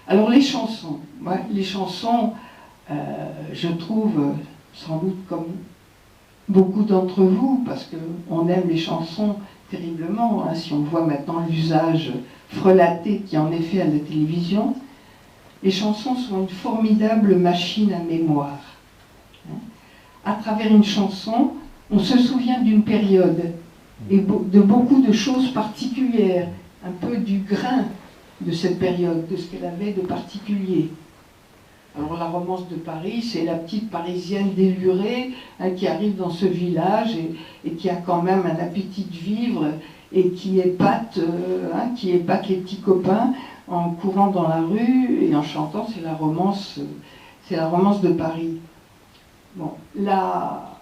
Alors les chansons, les chansons, je trouve, sans doute comme beaucoup d'entre vous, parce qu'on aime les chansons terriblement, hein, si on voit maintenant l'usage frelaté qui en est fait à la télévision, les chansons sont une formidable machine à mémoire. À travers une chanson, on se souvient d'une période et de beaucoup de choses particulières, un peu du grain de cette période, de ce qu'elle avait de particulier. Alors la romance de Paris, c'est la petite Parisienne délurée qui arrive dans ce village et qui a quand même un appétit de vivre et qui épate les petits copains en courant dans la rue et en chantant. C'est la romance de Paris. Bon, la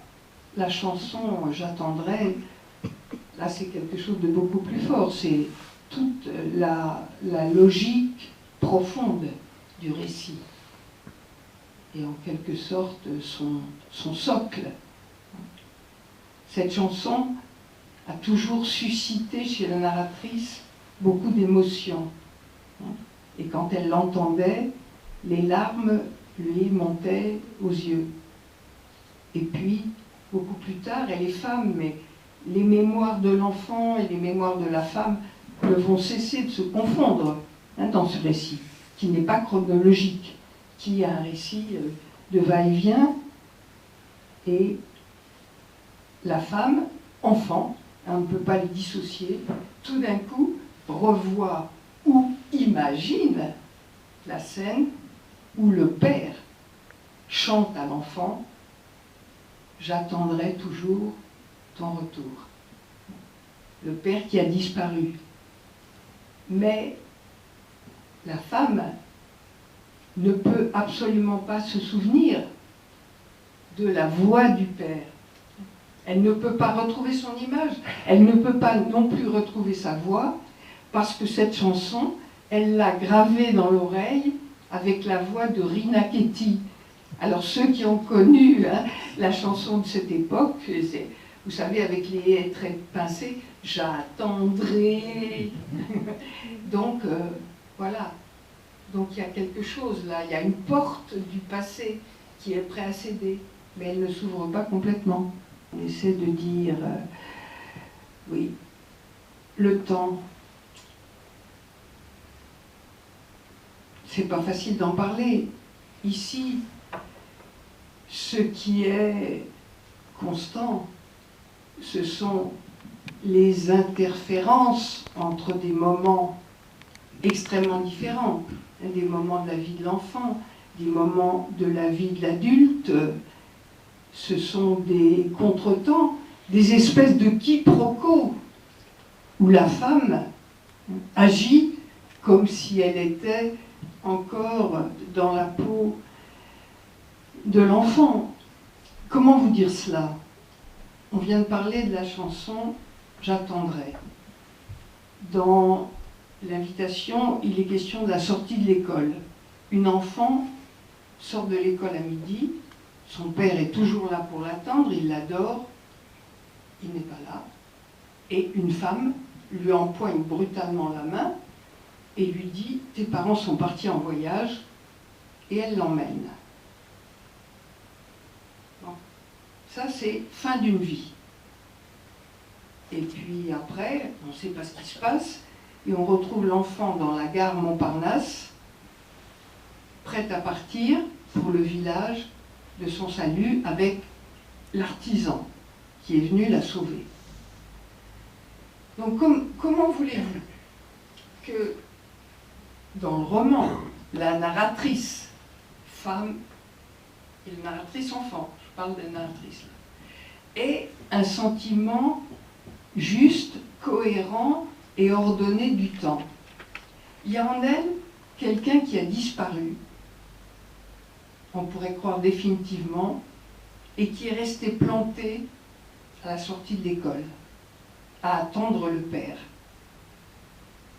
chanson J'attendrai, là c'est quelque chose de beaucoup plus fort. C'est toute la logique profonde du récit. Et en quelque sorte son socle. Cette chanson a toujours suscité chez la narratrice beaucoup d'émotions. Et quand elle l'entendait, les larmes lui montaient aux yeux. Et puis, beaucoup plus tard, elle est femme, mais les mémoires de l'enfant et les mémoires de la femme ne vont cesser de se confondre dans ce récit, qui n'est pas chronologique, qui est un récit de va-et-vient, et la femme, enfant, on ne peut pas les dissocier, tout d'un coup revoit ou imagine la scène où le père chante à l'enfant « J'attendrai toujours ton retour ». Le père qui a disparu. Mais la femme ne peut absolument pas se souvenir de la voix du père. Elle ne peut pas retrouver son image. Elle ne peut pas non plus retrouver sa voix parce que cette chanson, elle l'a gravée dans l'oreille avec la voix de Rina Ketty. Alors ceux qui ont connu la chanson de cette époque, vous savez, avec les haies très pincées, j'attendrai. Donc voilà. Donc il y a quelque chose là, il y a une porte du passé qui est prête à céder, mais elle ne s'ouvre pas complètement. On essaie de dire, oui, le temps. C'est pas facile d'en parler. Ici, ce qui est constant, ce sont les interférences entre des moments extrêmement différents, des moments de la vie de l'enfant, des moments de la vie de l'adulte. Ce sont des contretemps, des espèces de quiproquos où la femme agit comme si elle était encore dans la peau de l'enfant. Comment vous dire cela? On vient de parler de la chanson « J'attendrai ». Dans l'invitation, il est question de la sortie de l'école. Une enfant sort de l'école à midi, son père est toujours là pour l'attendre, il l'adore, il n'est pas là. Et une femme lui empoigne brutalement la main et lui dit « Tes parents sont partis en voyage » et elle l'emmène. Bon. Ça, c'est fin d'une vie. Et puis après, on ne sait pas ce qui se passe, et on retrouve l'enfant dans la gare Montparnasse, prête à partir pour le village de son salut avec l'artisan qui est venu la sauver. Donc comment voulez-vous que dans le roman, la narratrice femme et la narratrice enfant, je parle de narratrice là, ait un sentiment juste, cohérent et ordonné du temps? Il y a en elle quelqu'un qui a disparu, on pourrait croire définitivement, et qui est resté planté à la sortie de l'école, à attendre le père.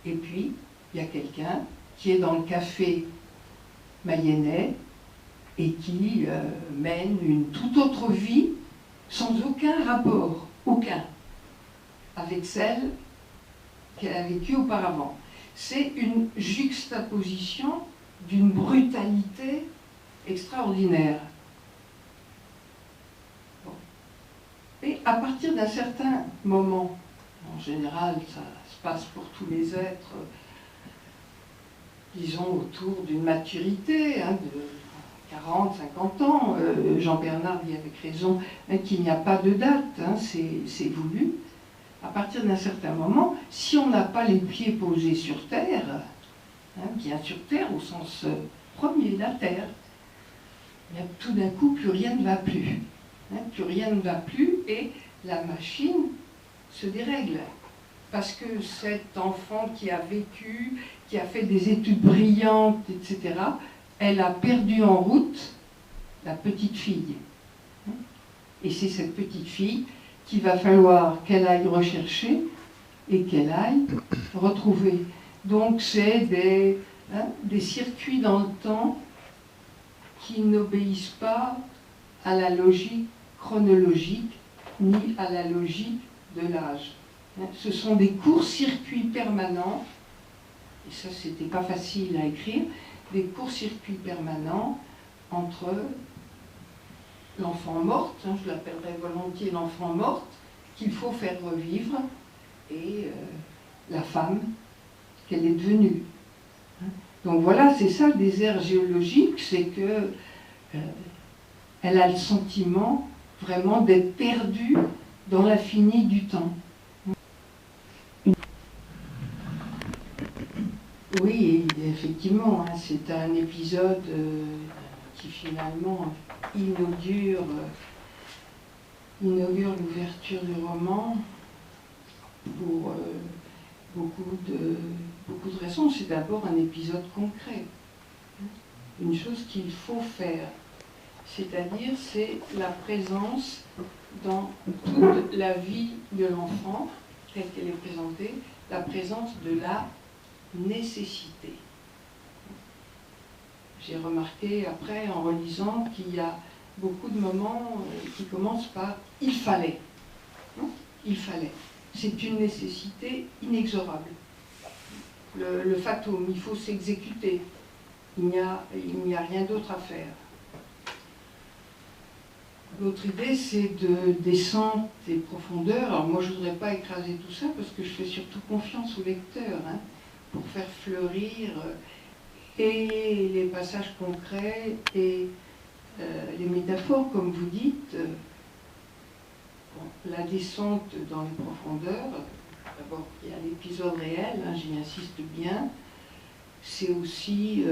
Et puis, il y a quelqu'un qui est dans le café mayennais et qui mène une toute autre vie sans aucun rapport, aucun, avec celle qu'elle a vécue auparavant. C'est une juxtaposition d'une brutalité extraordinaire. Bon. Et à partir d'un certain moment, en général, ça se passe pour tous les êtres, disons, autour d'une maturité, hein, de 40, 50 ans. Jean Bernard dit avec raison hein, qu'il n'y a pas de date, hein, c'est voulu. À partir d'un certain moment, si on n'a pas les pieds posés sur terre, hein, bien sur terre au sens premier, la terre, bien, tout d'un coup, plus rien ne va plus. Hein, plus rien ne va plus et la machine se dérègle. Parce que cet enfant qui a vécu, qui a fait des études brillantes, etc., elle a perdu en route la petite fille. Et c'est cette petite fille qu'il va falloir qu'elle aille rechercher et qu'elle aille retrouver. Donc c'est des circuits dans le temps qui n'obéissent pas à la logique chronologique ni à la logique de l'âge. Ce sont des courts-circuits permanents, et ça c'était pas facile à écrire, des courts-circuits permanents entre l'enfant morte, hein, je l'appellerais volontiers l'enfant morte, qu'il faut faire revivre, et la femme qu'elle est devenue. Donc voilà, c'est ça le désert géologique, c'est que elle a le sentiment vraiment d'être perdue dans l'infini du temps. Oui, effectivement, hein, c'est un épisode qui finalement inaugure l'ouverture du roman pour beaucoup de raisons. C'est d'abord un épisode concret, une chose qu'il faut faire, c'est-à-dire c'est la présence dans toute la vie de l'enfant, telle qu'elle est présentée, la présence de la nécessité. J'ai remarqué après, en relisant, qu'il y a beaucoup de moments qui commencent par « il fallait ». Il fallait. C'est une nécessité inexorable. Le fatum, il faut s'exécuter. Il n'y a rien d'autre à faire. L'autre idée, c'est de descente et profondeur. Alors moi, je ne voudrais pas écraser tout ça, parce que je fais surtout confiance au lecteur, hein, pour faire fleurir et les passages concrets et les métaphores, comme vous dites. Bon, la descente dans les profondeurs, d'abord il y a l'épisode réel, hein, j'y insiste bien, c'est aussi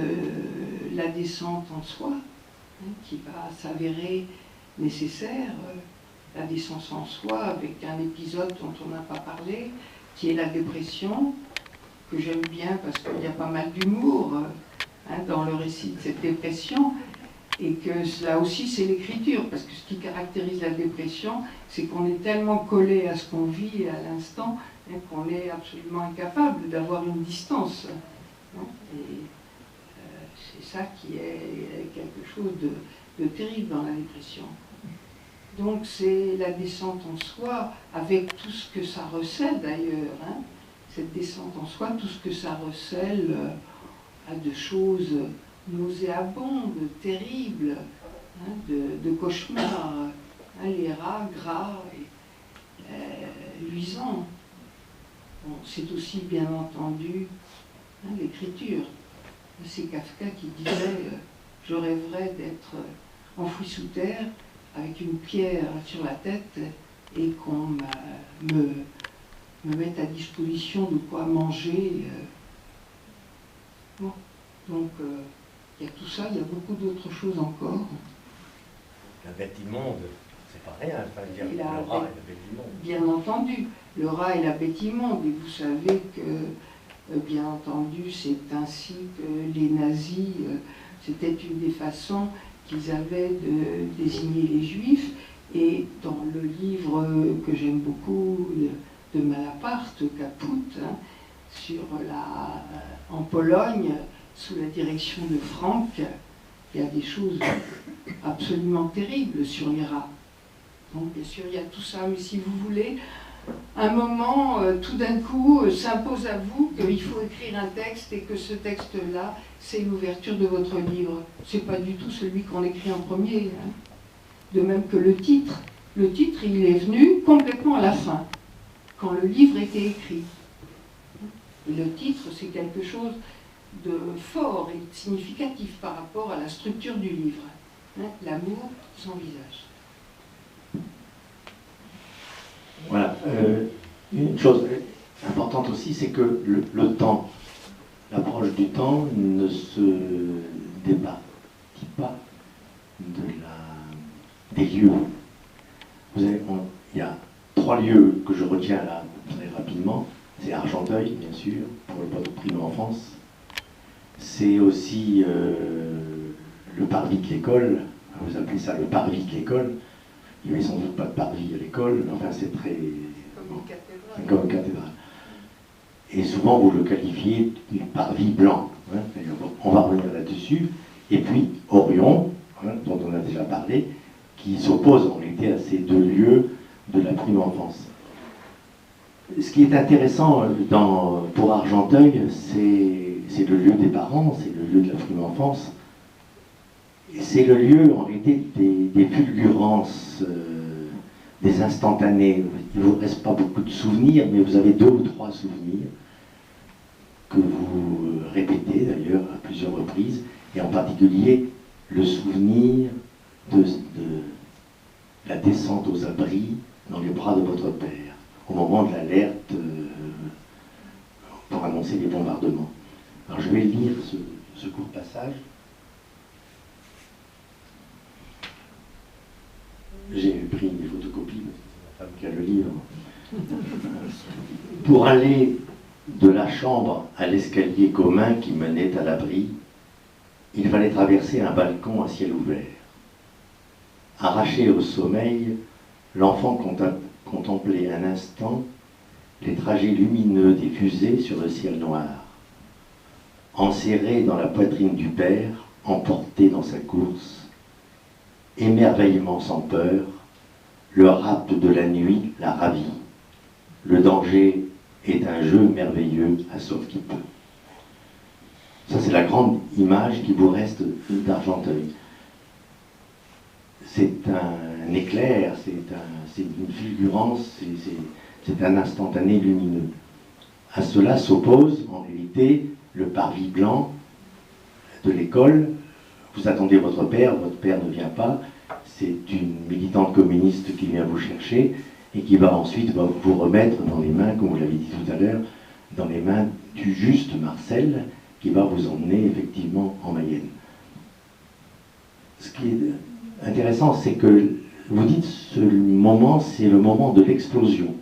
la descente en soi, hein, qui va s'avérer nécessaire, la descente en soi avec un épisode dont on n'a pas parlé, qui est la dépression, que j'aime bien parce qu'il y a pas mal d'humour hein, dans le récit de cette dépression, et que là aussi c'est l'écriture, parce que ce qui caractérise la dépression, c'est qu'on est tellement collé à ce qu'on vit à l'instant hein, qu'on est absolument incapable d'avoir une distance. Hein, et c'est ça qui est quelque chose de terrible dans la dépression. Donc c'est la descente en soi, avec tout ce que ça recèle d'ailleurs, hein, cette descente en soi, tout ce que ça recèle à de choses nauséabondes, terribles, hein, de cauchemars, hein, les rats gras et luisants. Bon, c'est aussi bien entendu hein, l'écriture. C'est Kafka qui disait je rêverais d'être enfoui sous terre avec une pierre sur la tête et qu'on me mette à disposition de quoi manger. Bon. Donc il y a tout ça, il y a beaucoup d'autres choses encore. La bête immonde, c'est pas rien, enfin, dire, le rat et la bête immonde. Bien entendu, le rat et la bête immonde, et vous savez que, bien entendu, c'est ainsi que les nazis, c'était une des façons qu'ils avaient de désigner les juifs, et dans le livre que j'aime beaucoup de Malaparte, Caput, hein, sur en Pologne, sous la direction de Frank, il y a des choses absolument terribles sur les rats. Donc bien sûr il y a tout ça, mais si vous voulez, un moment, tout d'un coup, s'impose à vous qu'il faut écrire un texte et que ce texte-là, c'est l'ouverture de votre livre. C'est pas du tout celui qu'on écrit en premier. Hein. De même que le titre. Le titre, il est venu complètement à la fin, quand le livre était écrit. Et le titre, c'est quelque chose de fort et de significatif par rapport à la structure du livre. Hein, l'amour sans visage. Voilà. Une chose importante aussi, c'est que le temps, l'approche du temps ne se départit pas des lieux. Il y a 3 lieux que je retiens là très rapidement. C'est Argenteuil, bien sûr, pour le prix de l'enfance. C'est aussi le parvis de l'école. Vous appelez ça le parvis de l'école. Il n'y avait sans doute pas de parvis à l'école, mais enfin c'est très... Comme une cathédrale. Et souvent vous le qualifiez du parvis blanc. Hein. On va revenir là-dessus. Et puis Orion, hein, dont on a déjà parlé, qui s'oppose en réalité à ces 2 lieux de la prime enfance. Ce qui est intéressant pour Argenteuil, c'est le lieu des parents, c'est le lieu de la prime enfance. C'est le lieu, en réalité, des fulgurances, des instantanés. Il ne vous reste pas beaucoup de souvenirs, mais vous avez 2 ou 3 souvenirs que vous répétez d'ailleurs à plusieurs reprises, et en particulier le souvenir de la descente aux abris dans les bras de votre père, au moment de l'alerte pour annoncer les bombardements. Alors je vais lire ce court passage. J'ai pris des photocopies, c'est ma femme qui a le livre. Pour aller de la chambre à l'escalier commun qui menait à l'abri, il fallait traverser un balcon à ciel ouvert. Arraché au sommeil, l'enfant contemplait un instant les trajets lumineux des fusées sur le ciel noir. Enserré dans la poitrine du père, emporté dans sa course, émerveillement sans peur, le rapt de la nuit l'a ravi. Le danger est un jeu merveilleux à sauve qui peut. Ça, c'est la grande image qui vous reste d'Argenteuil. C'est un éclair, c'est une fulgurance, c'est un instantané lumineux. À cela s'oppose, en réalité, le parvis blanc de l'école. Vous attendez votre père ne vient pas, c'est une militante communiste qui vient vous chercher et qui va ensuite vous remettre dans les mains, comme vous l'avez dit tout à l'heure, dans les mains du juste Marcel, qui va vous emmener effectivement en Mayenne. Ce qui est intéressant, c'est que vous dites ce moment, c'est le moment de l'explosion.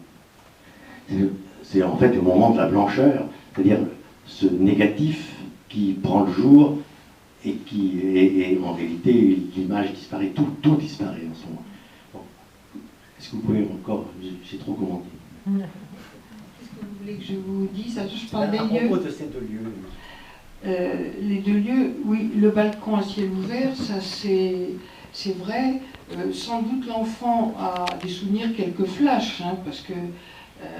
C'est en fait le moment de la blancheur, c'est-à-dire ce négatif qui prend le jour et qui est en réalité l'image disparaît, tout disparaît en ce moment. Bon. Est-ce que vous pouvez encore, j'ai trop commenté. Qu'est-ce que vous voulez que je vous dise? Je parle des lieux. À propos de ces 2 lieux. Les 2 lieux, oui, le balcon à ciel ouvert, ça c'est vrai. Sans doute l'enfant a des souvenirs, quelques flashs, hein, parce que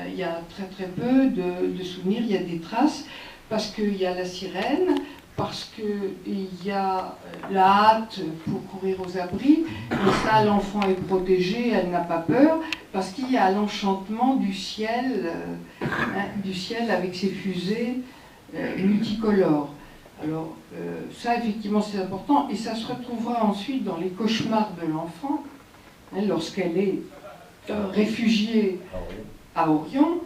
il y a très peu de souvenirs, il y a des traces, parce qu'il y a la sirène, parce qu'il y a la hâte pour courir aux abris, et ça l'enfant est protégée, elle n'a pas peur, parce qu'il y a l'enchantement du ciel avec ses fusées multicolores. Alors ça effectivement c'est important, et ça se retrouvera ensuite dans les cauchemars de l'enfant, hein, lorsqu'elle est réfugiée à Orion,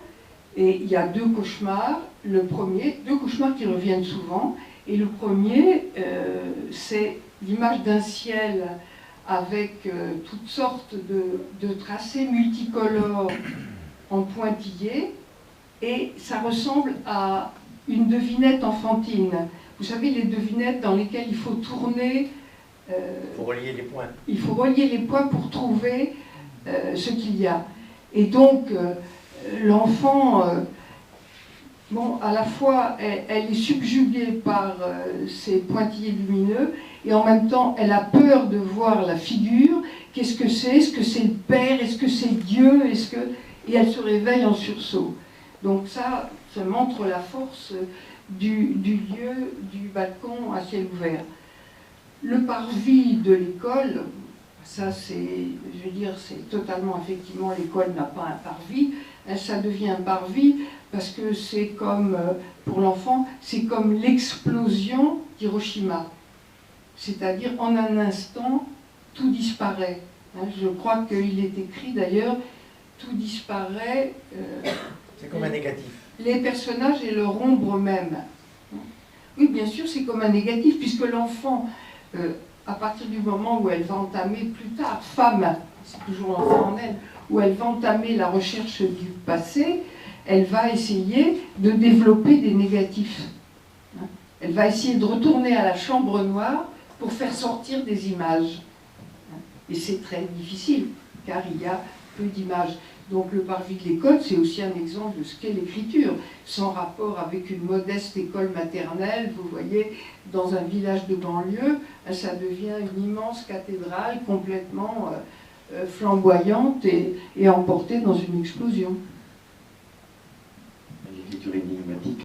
et il y a 2 cauchemars. Le premier, 2 cauchemars qui reviennent souvent, et le premier, c'est l'image d'un ciel avec toutes sortes de tracés multicolores en pointillés, et ça ressemble à une devinette enfantine. Vous savez, les devinettes dans lesquelles il faut tourner... Il faut relier les points. Il faut relier les points pour trouver ce qu'il y a. Et donc, l'enfant... Bon, à la fois, elle est subjuguée par ces pointillés lumineux, et en même temps, elle a peur de voir la figure. Qu'est-ce que c'est? Est-ce que c'est le Père? Est-ce que c'est Dieu? et elle se réveille en sursaut. Donc ça montre la force du lieu, du balcon à ciel ouvert. Le parvis de l'école, ça c'est, je veux dire, c'est totalement, effectivement, l'école n'a pas un parvis, ça devient un parvis parce que c'est comme, pour l'enfant, c'est comme l'explosion d'Hiroshima. C'est-à-dire, en un instant, tout disparaît. Je crois qu'il est écrit d'ailleurs, tout disparaît. C'est comme un négatif. Les personnages et leur ombre même. Oui, bien sûr, c'est comme un négatif, puisque l'enfant, à partir du moment où elle va entamer plus tard, femme, c'est toujours l'enfant en elle, où elle va entamer la recherche du passé, elle va essayer de développer des négatifs. Elle va essayer de retourner à la chambre noire pour faire sortir des images. Et c'est très difficile, car il y a peu d'images. Donc le parvis de l'école, c'est aussi un exemple de ce qu'est l'écriture, sans rapport avec une modeste école maternelle, vous voyez, dans un village de banlieue, ça devient une immense cathédrale complètement flamboyante et emportée dans une explosion.